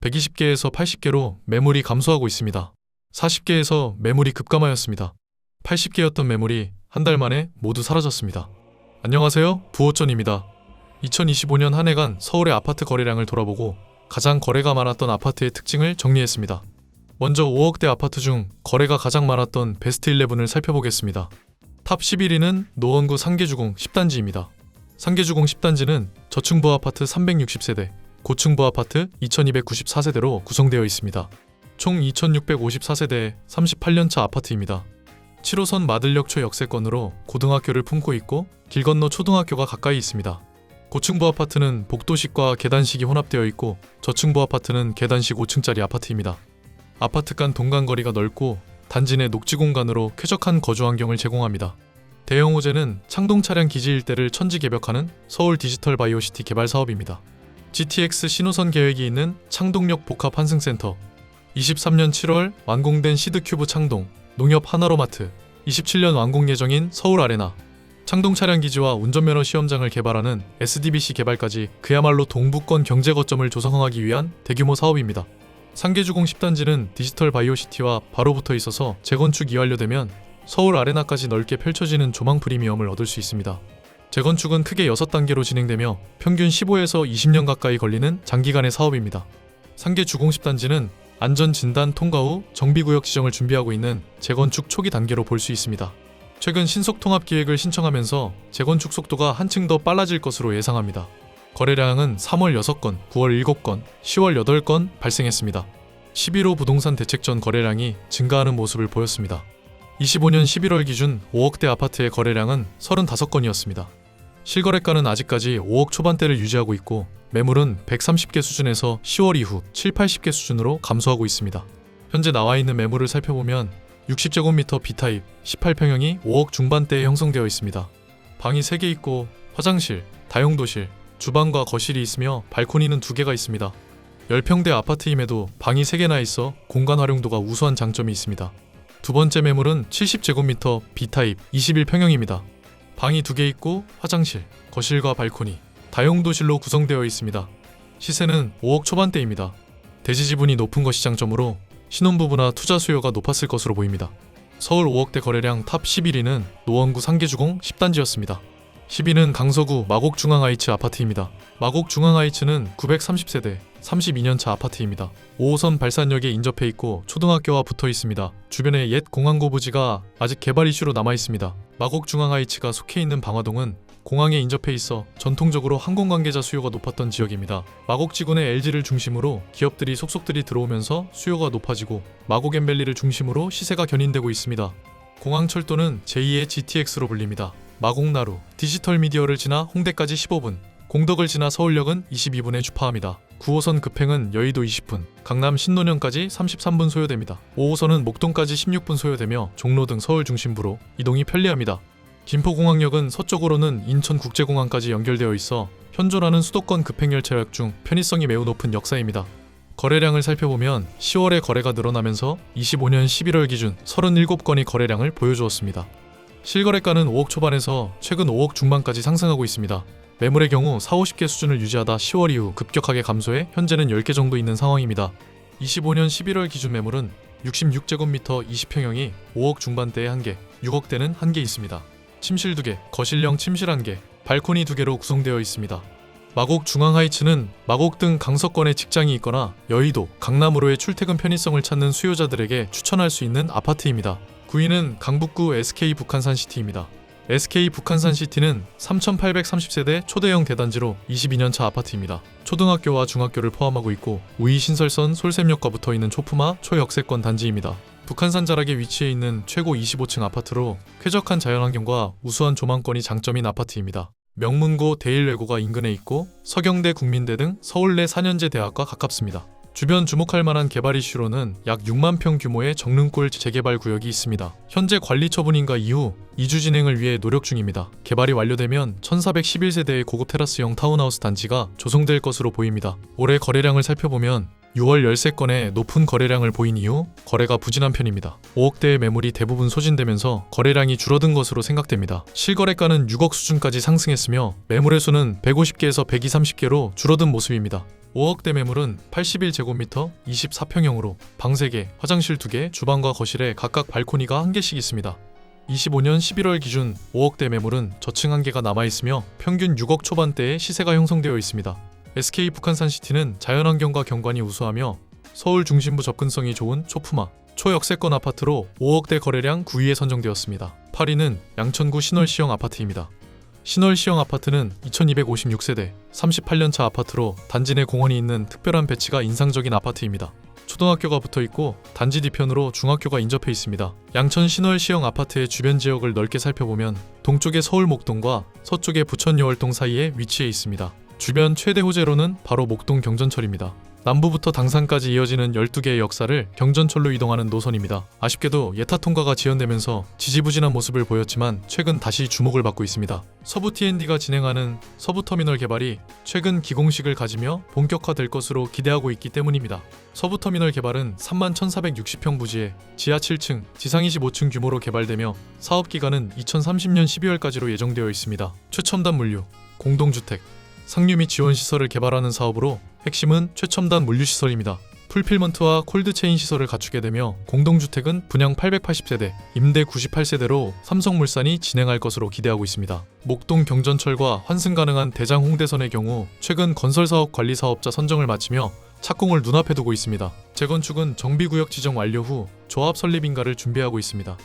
120개에서 80개로 매물이 감소하고 있습니다. 40개에서 매물이 급감하였습니다. 80개였던 매물이 한 달 만에 모두 사라졌습니다. 안녕하세요, 부호전입니다. 2025년 한 해간 서울의 아파트 거래량을 돌아보고 가장 거래가 많았던 아파트의 특징을 정리했습니다. 먼저 5억대 아파트 중 거래가 가장 많았던 베스트 11을 살펴보겠습니다. 탑 11위는 노원구 상계주공 10단지입니다. 상계주공 10단지는 저층부 아파트 360세대, 고층부 아파트 2294세대로 구성되어 있습니다. 총 2654세대의 38년차 아파트입니다. 7호선 마들역초 역세권으로 고등학교를 품고 있고 길 건너 초등학교가 가까이 있습니다. 고층부 아파트는 복도식과 계단식이 혼합되어 있고 저층부 아파트는 계단식 5층짜리 아파트입니다. 아파트 간 동간거리가 넓고 단지 내 녹지 공간으로 쾌적한 거주 환경을 제공합니다. 대형 호재는 창동 차량 기지 일대를 천지 개벽하는 서울 디지털 바이오시티 개발 사업입니다. GTX 신호선 계획이 있는 창동역 복합 환승센터, 23년 7월 완공된 시드큐브 창동, 농협 하나로마트, 27년 완공 예정인 서울 아레나, 창동 차량 기지와 운전면허 시험장을 개발하는 SDBC 개발까지 그야말로 동부권 경제 거점을 조성하기 위한 대규모 사업입니다. 상계주공 10단지는 디지털 바이오시티와 바로 붙어 있어서 재건축이 완료되면 서울 아레나까지 넓게 펼쳐지는 조망 프리미엄을 얻을 수 있습니다. 재건축은 크게 6단계로 진행되며 평균 15에서 20년 가까이 걸리는 장기간의 사업입니다. 상계주공 10단지는 안전진단 통과 후 정비구역 지정을 준비하고 있는 재건축 초기 단계로 볼 수 있습니다. 최근 신속통합기획을 신청하면서 재건축 속도가 한층 더 빨라질 것으로 예상합니다. 거래량은 3월 6건, 9월 7건, 10월 8건 발생했습니다. 11호 부동산 대책 전 거래량이 증가하는 모습을 보였습니다. 25년 11월 기준 5억대 아파트의 거래량은 35건이었습니다. 실거래가는 아직까지 5억 초반대를 유지하고 있고 매물은 130개 수준에서 10월 이후 7, 80개 수준으로 감소하고 있습니다. 현재 나와 있는 매물을 살펴보면 60제곱미터 B타입 18평형이 5억 중반대에 형성되어 있습니다. 방이 3개 있고 화장실, 다용도실, 주방과 거실이 있으며 발코니는 2개가 있습니다. 10평대 아파트임에도 방이 3개나 있어 공간 활용도가 우수한 장점이 있습니다. 두 번째 매물은 70제곱미터 B타입 21평형입니다. 방이 2개 있고 화장실, 거실과 발코니, 다용도실로 구성되어 있습니다. 시세는 5억 초반대입니다. 대지 지분이 높은 것이 장점으로 신혼부부나 투자 수요가 높았을 것으로 보입니다. 서울 5억대 거래량 탑 11위는 노원구 상계주공 10단지였습니다. 10위는 강서구 마곡중앙하이츠 아파트입니다. 마곡중앙하이츠는 930세대 32년차 아파트입니다. 5호선 발산역에 인접해 있고 초등학교와 붙어 있습니다. 주변에 옛 공항고 부지가 아직 개발 이슈로 남아 있습니다. 마곡중앙하이츠가 속해 있는 방화동은 공항에 인접해 있어 전통적으로 항공 관계자 수요가 높았던 지역입니다. 마곡지구내 LG를 중심으로 기업들이 속속들이 들어오면서 수요가 높아지고 마곡앤밸리를 중심으로 시세가 견인되고 있습니다. 공항철도는 제2의 GTX로 불립니다. 마곡나루, 디지털 미디어를 지나 홍대까지 15분, 공덕을 지나 서울역은 22분에 주파합니다. 9호선 급행은 여의도 20분, 강남 신논현까지 33분 소요됩니다. 5호선은 목동까지 16분 소요되며 종로 등 서울 중심부로 이동이 편리합니다. 김포공항역은 서쪽으로는 인천국제공항까지 연결되어 있어 현존하는 수도권 급행열차역 중 편의성이 매우 높은 역사입니다. 거래량을 살펴보면 10월에 거래가 늘어나면서 25년 11월 기준 37건의 거래량을 보여주었습니다. 실거래가는 5억 초반에서 최근 5억 중반까지 상승하고 있습니다. 매물의 경우 4, 50개 수준을 유지하다 10월 이후 급격하게 감소해 현재는 10개 정도 있는 상황입니다. 25년 11월 기준 매물은 66제곱미터 20평형이 5억 중반대에 1개, 6억대는 1개 있습니다. 침실 2개, 거실형 침실 1개, 발코니 2개로 구성되어 있습니다. 마곡 중앙하이츠는 마곡 등 강서권에 직장이 있거나 여의도, 강남으로의 출퇴근 편의성을 찾는 수요자들에게 추천할 수 있는 아파트입니다. 9위는 강북구 SK 북한산시티입니다. SK 북한산시티는 3,830세대 초대형 대단지로 22년차 아파트입니다. 초등학교와 중학교를 포함하고 있고 우이신설선 솔샘역과 붙어있는 초품화 초역세권 단지입니다. 북한산 자락에 위치해 있는 최고 25층 아파트로 쾌적한 자연환경과 우수한 조망권이 장점인 아파트입니다. 명문고 대일외고가 인근에 있고 서경대 국민대 등 서울내 4년제 대학과 가깝습니다. 주변 주목할 만한 개발 이슈로는 약 6만 평 규모의 정릉골 재개발 구역이 있습니다. 현재 관리 처분인가 이후 이주 진행을 위해 노력 중입니다. 개발이 완료되면 1411세대의 고급 테라스형 타운하우스 단지가 조성될 것으로 보입니다. 올해 거래량을 살펴보면 6월 13건의 높은 거래량을 보인 이후 거래가 부진한 편입니다. 5억대의 매물이 대부분 소진되면서 거래량이 줄어든 것으로 생각됩니다. 실거래가는 6억 수준까지 상승했으며 매물의 수는 150개에서 130개로 줄어든 모습입니다. 5억대 매물은 81제곱미터 24평형으로 방 3개, 화장실 2개, 주방과 거실에 각각 발코니가 1개씩 있습니다. 25년 11월 기준 5억대 매물은 저층 1개가 남아있으며 평균 6억 초반대의 시세가 형성되어 있습니다. SK 북한산시티는 자연환경과 경관이 우수하며 서울 중심부 접근성이 좋은 초품화, 초역세권 아파트로 5억대 거래량 9위에 선정되었습니다. 8위는 양천구 신월시형 아파트입니다. 신월시형 아파트는 2256세대, 38년차 아파트로 단지 내 공원이 있는 특별한 배치가 인상적인 아파트입니다. 초등학교가 붙어있고 단지 뒤편으로 중학교가 인접해 있습니다. 양천 신월시형 아파트의 주변 지역을 넓게 살펴보면 동쪽의 서울 목동과 서쪽의 부천 여월동 사이에 위치해 있습니다. 주변 최대 호재로는 바로 목동 경전철입니다. 남부부터 당산까지 이어지는 12개의 역사를 경전철로 이동하는 노선입니다. 아쉽게도 예타 통과가 지연되면서 지지부진한 모습을 보였지만 최근 다시 주목을 받고 있습니다. 서부 T&D가 진행하는 서부터미널 개발이 최근 기공식을 가지며 본격화될 것으로 기대하고 있기 때문입니다. 서부터미널 개발은 31,460평 부지에 지하 7층, 지상 25층 규모로 개발되며 사업기간은 2030년 12월까지로 예정되어 있습니다. 최첨단 물류, 공동주택, 상류 및 지원 시설을 개발하는 사업으로 핵심은 최첨단 물류시설입니다. 풀필먼트와 콜드체인 시설을 갖추게 되며 공동주택은 분양 880세대, 임대 98세대로 삼성물산이 진행할 것으로 기대하고 있습니다. 목동 경전철과 환승 가능한 대장 홍대선의 경우 최근 건설사업 관리사업자 선정을 마치며 착공을 눈앞에 두고 있습니다. 재건축은 정비구역 지정 완료 후 조합 설립 인가를 준비하고 있습니다.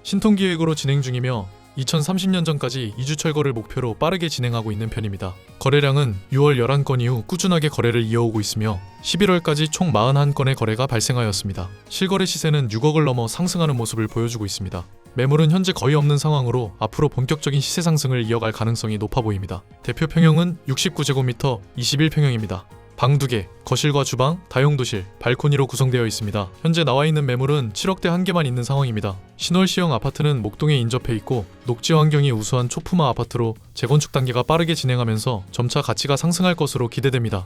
신통기획으로 진행 중이며 2030년 전까지 2주 철거를 목표로 빠르게 진행하고 있는 편입니다. 거래량은 6월 11건 이후 꾸준하게 거래를 이어오고 있으며 11월까지 총 41건의 거래가 발생하였습니다. 실거래 시세는 6억을 넘어 상승하는 모습을 보여주고 있습니다. 매물은 현재 거의 없는 상황으로 앞으로 본격적인 시세 상승을 이어갈 가능성이 높아 보입니다. 대표 평형은 69제곱미터 21평형입니다. 방 2개, 거실과 주방, 다용도실, 발코니로 구성되어 있습니다. 현재 나와 있는 매물은 7억대 1개만 있는 상황입니다. 신월시형 아파트는 목동에 인접해 있고 녹지 환경이 우수한 초품화 아파트로 재건축 단계가 빠르게 진행하면서 점차 가치가 상승할 것으로 기대됩니다.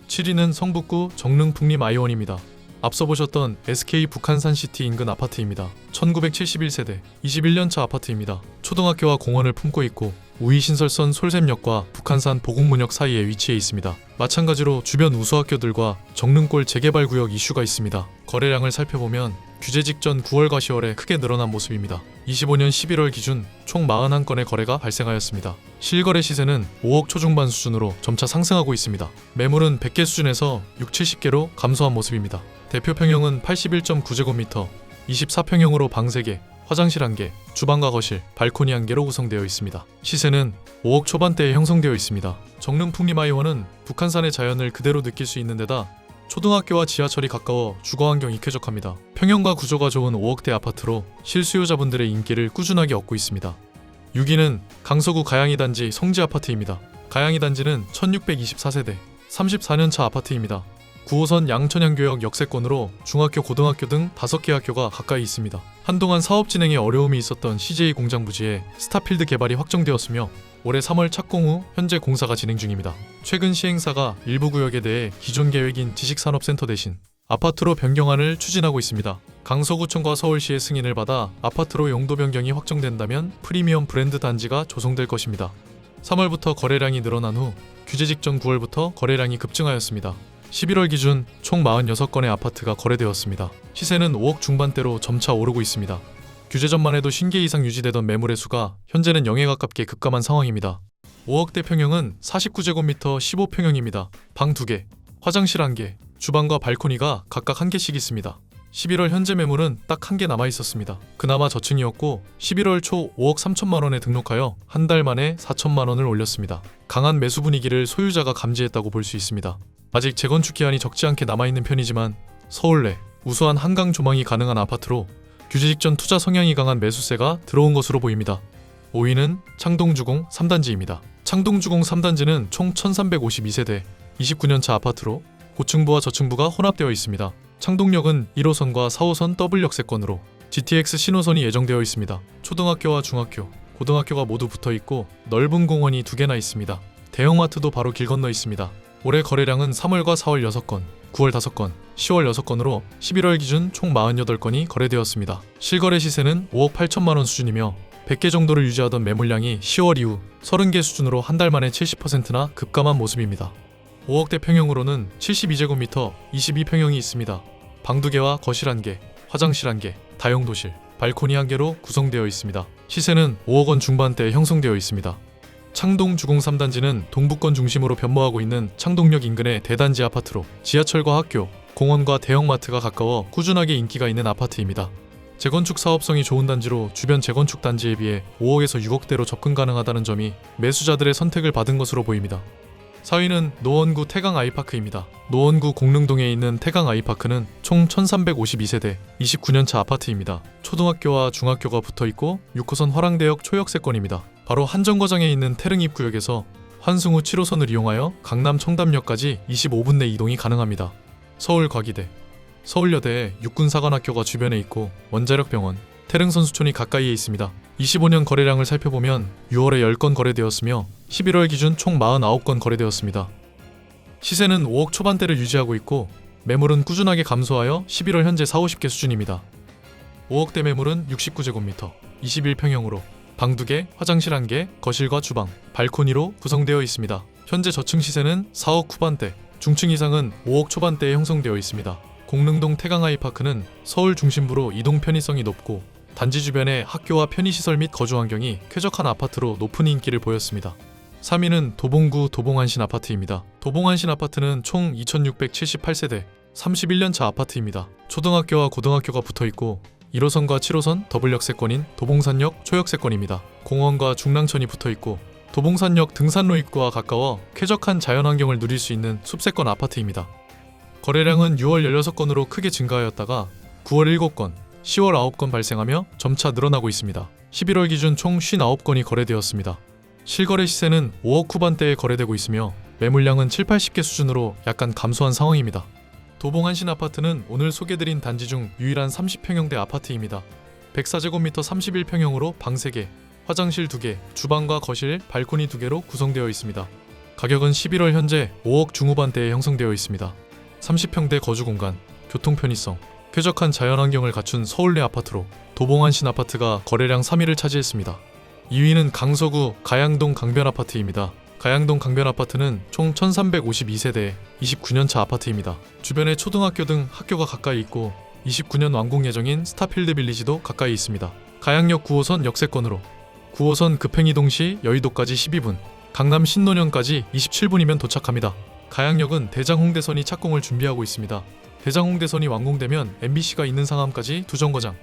7위는 성북구 정릉 풍림 아이원입니다. 앞서 보셨던 SK 북한산시티 인근 아파트입니다. 1971세대, 21년차 아파트입니다. 초등학교와 공원을 품고 있고 우이신설선 솔샘역과 북한산 보국문역 사이에 위치해 있습니다. 마찬가지로 주변 우수학교들과 정릉골 재개발 구역 이슈가 있습니다. 거래량을 살펴보면 규제 직전 9월과 10월에 크게 늘어난 모습입니다. 25년 11월 기준 총 41건의 거래가 발생하였습니다. 실거래 시세는 5억 초중반 수준으로 점차 상승하고 있습니다. 매물은 100개 수준에서 6, 70개로 감소한 모습입니다. 대표 평형은 81.9제곱미터, 24평형으로 방 3개, 화장실 1개, 주방과 거실, 발코니 1개로 구성되어 있습니다. 시세는 5억 초반대에 형성되어 있습니다. 정릉 풍림아이원은 북한산의 자연을 그대로 느낄 수 있는 데다 초등학교와 지하철이 가까워 주거환경이 쾌적합니다. 평형과 구조가 좋은 5억대 아파트로 실수요자분들의 인기를 꾸준하게 얻고 있습니다. 6위는 강서구 가양이 단지 성지 아파트입니다. 가양이 단지는 1624세대, 34년차 아파트입니다. 9호선 양천향교역 역세권으로 중학교, 고등학교 등 5개 학교가 가까이 있습니다. 한동안 사업 진행에 어려움이 있었던 CJ 공장 부지에 스타필드 개발이 확정되었으며 올해 3월 착공 후 현재 공사가 진행 중입니다. 최근 시행사가 일부 구역에 대해 기존 계획인 지식산업센터 대신 아파트로 변경안을 추진하고 있습니다. 강서구청과 서울시의 승인을 받아 아파트로 용도 변경이 확정된다면 프리미엄 브랜드 단지가 조성될 것입니다. 3월부터 거래량이 늘어난 후 규제 직전 9월부터 거래량이 급증하였습니다. 11월 기준 총 46건의 아파트가 거래되었습니다. 시세는 5억 중반대로 점차 오르고 있습니다. 규제 전만 해도 50개 이상 유지되던 매물의 수가 현재는 0에 가깝게 급감한 상황입니다. 5억대 평형은 49제곱미터 15평형입니다. 방 2개, 화장실 1개, 주방과 발코니가 각각 1개씩 있습니다. 11월 현재 매물은 딱 1개 남아 있었습니다. 그나마 저층이었고 11월 초 5억 3천만 원에 등록하여 한 달 만에 4천만 원을 올렸습니다. 강한 매수 분위기를 소유자가 감지했다고 볼 수 있습니다. 아직 재건축 기한이 적지 않게 남아있는 편이지만 서울 내 우수한 한강 조망이 가능한 아파트로 규제 직전 투자 성향이 강한 매수세가 들어온 것으로 보입니다. 5위는 창동주공 3단지입니다. 창동주공 3단지는 총 1352세대, 29년차 아파트로 고층부와 저층부가 혼합되어 있습니다. 창동역은 1호선과 4호선 더블 역세권으로 GTX 신호선이 예정되어 있습니다. 초등학교와 중학교, 고등학교가 모두 붙어 있고 넓은 공원이 2개나 있습니다. 대형마트도 바로 길 건너 있습니다. 올해 거래량은 3월과 4월 6건, 9월 5건, 10월 6건으로 11월 기준 총 48건이 거래되었습니다. 실거래 시세는 5억 8천만 원 수준이며 100개 정도를 유지하던 매물량이 10월 이후 30개 수준으로 한 달 만에 70%나 급감한 모습입니다. 5억대 평형으로는 72제곱미터 22평형이 있습니다. 방 2개와 거실 1개, 화장실 1개, 다용도실, 발코니 1개로 구성되어 있습니다. 시세는 5억 원 중반대에 형성되어 있습니다. 창동 주공 3단지는 동북권 중심으로 변모하고 있는 창동역 인근의 대단지 아파트로 지하철과 학교, 공원과 대형마트가 가까워 꾸준하게 인기가 있는 아파트입니다. 재건축 사업성이 좋은 단지로 주변 재건축 단지에 비해 5억에서 6억대로 접근 가능하다는 점이 매수자들의 선택을 받은 것으로 보입니다. 4위는 노원구 태강 아이파크입니다. 노원구 공릉동에 있는 태강 아이파크는 총 1352세대 29년차 아파트입니다. 초등학교와 중학교가 붙어있고 6호선 화랑대역 초역세권입니다. 바로 한정거장에 있는 태릉입구역에서 환승 후 7호선을 이용하여 강남 청담역까지 25분 내 이동이 가능합니다. 서울과기대, 서울여대 육군사관학교가 주변에 있고 원자력병원, 태릉선수촌이 가까이에 있습니다. 25년 거래량을 살펴보면 6월에 10건 거래되었으며 11월 기준 총 49건 거래되었습니다. 시세는 5억 초반대를 유지하고 있고 매물은 꾸준하게 감소하여 11월 현재 40-50개 수준입니다. 5억대 매물은 69제곱미터 21평형으로 방 2개, 화장실 1개, 거실과 주방, 발코니로 구성되어 있습니다. 현재 저층 시세는 4억 후반대, 중층 이상은 5억 초반대에 형성되어 있습니다. 공릉동 태강아이파크는 서울 중심부로 이동 편의성이 높고 단지 주변에 학교와 편의시설 및 거주 환경이 쾌적한 아파트로 높은 인기를 보였습니다. 3위는 도봉구 도봉안신 아파트입니다. 도봉안신 아파트는 총 2678세대 31년차 아파트입니다. 초등학교와 고등학교가 붙어있고 1호선과 7호선 더블역세권인 도봉산역 초역세권입니다. 공원과 중랑천이 붙어있고 도봉산역 등산로 입구와 가까워 쾌적한 자연환경을 누릴 수 있는 숲세권 아파트입니다. 거래량은 6월 16건으로 크게 증가하였다가 9월 7건, 10월 9건 발생하며 점차 늘어나고 있습니다. 11월 기준 총 59건이 거래되었습니다. 실거래 시세는 5억 후반대에 거래되고 있으며 매물량은 7-80개 수준으로 약간 감소한 상황입니다. 도봉안신 아파트는 오늘 소개드린 단지 중 유일한 30평형대 아파트입니다. 104제곱미터 31평형으로 방 3개, 화장실 2개, 주방과 거실, 발코니 2개로 구성되어 있습니다. 가격은 11월 현재 5억 중후반대에 형성되어 있습니다. 30평대 거주 공간, 교통 편의성, 쾌적한 자연환경을 갖춘 서울 내 아파트로 도봉안신 아파트가 거래량 3위를 차지했습니다. 2위는 강서구 가양동 강변 아파트입니다. 가양동 강변 아파트는 총 1352세대 29년차 아파트입니다. 주변에 초등학교 등 학교가 가까이 있고 29년 완공 예정인 스타필드 빌리지도 가까이 있습니다. 가양역 9호선 역세권으로 9호선 급행이동 시 여의도까지 12분, 강남 신논현까지 27분이면 도착합니다. 가양역은 대장홍대선이 착공을 준비하고 있습니다. 대장홍대선이 완공되면 MBC가 있는 상암까지 2정거장,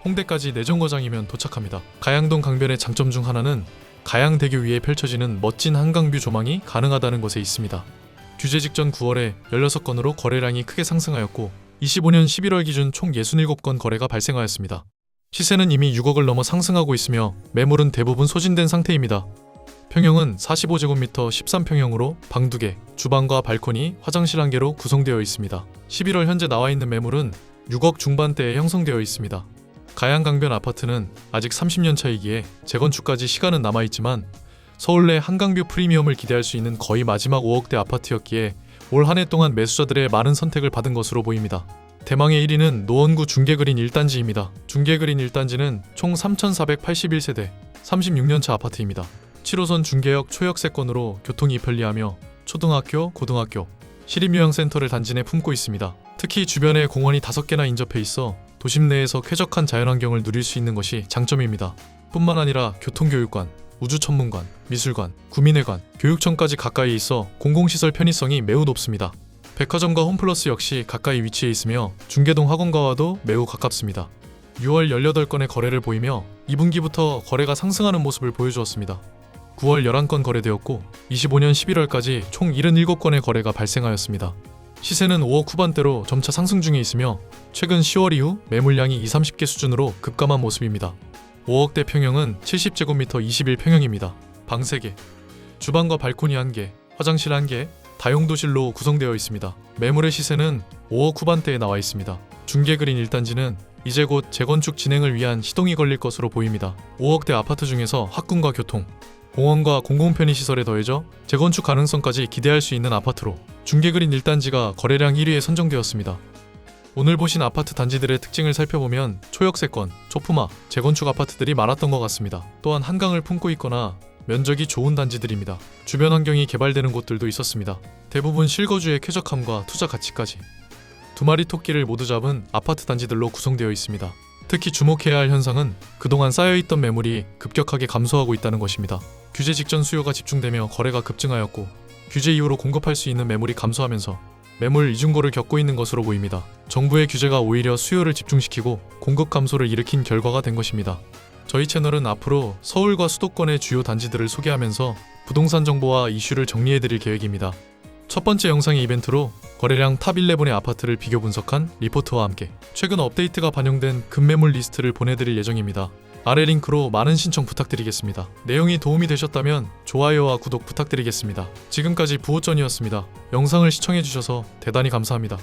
홍대까지 4정거장이면 도착합니다. 가양동 강변의 장점 중 하나는 가양대교 위에 펼쳐지는 멋진 한강뷰 조망이 가능하다는 것에 있습니다. 규제 직전 9월에 16건으로 거래량이 크게 상승하였고 25년 11월 기준 총 67건 거래가 발생하였습니다. 시세는 이미 6억을 넘어 상승하고 있으며 매물은 대부분 소진된 상태입니다. 평형은 45제곱미터 13평형으로 방 2개, 주방과 발코니, 화장실 1개로 구성되어 있습니다. 11월 현재 나와있는 매물은 6억 중반대에 형성되어 있습니다. 가양강변 아파트는 아직 30년 차이기에 재건축까지 시간은 남아있지만 서울 내 한강뷰 프리미엄을 기대할 수 있는 거의 마지막 5억대 아파트였기에 올 한 해 동안 매수자들의 많은 선택을 받은 것으로 보입니다. 대망의 1위는 노원구 중계그린 1단지입니다. 중계그린 1단지는 총 3481세대 36년차 아파트입니다. 7호선 중계역 초역세권으로 교통이 편리하며 초등학교, 고등학교, 시립요양센터를 단지 내 품고 있습니다. 특히 주변에 공원이 5개나 인접해 있어 도심 내에서 쾌적한 자연환경을 누릴 수 있는 것이 장점입니다. 뿐만 아니라 교통교육관, 우주천문관, 미술관, 구민회관, 교육청까지 가까이 있어 공공시설 편의성이 매우 높습니다. 백화점과 홈플러스 역시 가까이 위치해 있으며 중계동 학원가와도 매우 가깝습니다. 6월 18건의 거래를 보이며 2분기부터 거래가 상승하는 모습을 보여주었습니다. 9월 11건 거래되었고 25년 11월까지 총 77건의 거래가 발생하였습니다. 시세는 5억 후반대로 점차 상승 중에 있으며 최근 10월 이후 매물량이 20-30개 수준으로 급감한 모습입니다. 5억대 평형은 70제곱미터 21평형입니다. 방 3개, 주방과 발코니 1개, 화장실 1개, 다용도실로 구성되어 있습니다. 매물의 시세는 5억 후반대에 나와 있습니다. 중계그린 1단지는 이제 곧 재건축 진행을 위한 시동이 걸릴 것으로 보입니다. 5억대 아파트 중에서 학군과 교통, 공원과 공공편의시설에 더해져 재건축 가능성까지 기대할 수 있는 아파트로 중계그린 1단지가 거래량 1위에 선정되었습니다. 오늘 보신 아파트 단지들의 특징을 살펴보면 초역세권, 초품화, 재건축 아파트들이 많았던 것 같습니다. 또한 한강을 품고 있거나 면적이 좋은 단지들입니다. 주변 환경이 개발되는 곳들도 있었습니다. 대부분 실거주의 쾌적함과 투자 가치까지 두 마리 토끼를 모두 잡은 아파트 단지들로 구성되어 있습니다. 특히 주목해야 할 현상은 그동안 쌓여있던 매물이 급격하게 감소하고 있다는 것입니다. 규제 직전 수요가 집중되며 거래가 급증하였고 규제 이후로 공급할 수 있는 매물이 감소하면서 매물 이중고를 겪고 있는 것으로 보입니다. 정부의 규제가 오히려 수요를 집중시키고 공급 감소를 일으킨 결과가 된 것입니다. 저희 채널은 앞으로 서울과 수도권의 주요 단지들을 소개하면서 부동산 정보와 이슈를 정리해드릴 계획입니다. 첫 번째 영상의 이벤트로 거래량 탑 11의 아파트를 비교 분석한 리포트와 함께 최근 업데이트가 반영된 급매물 리스트를 보내드릴 예정입니다. 아래 링크로 많은 신청 부탁드리겠습니다. 내용이 도움이 되셨다면 좋아요와 구독 부탁드리겠습니다. 지금까지 부호전이었습니다. 영상을 시청해주셔서 대단히 감사합니다.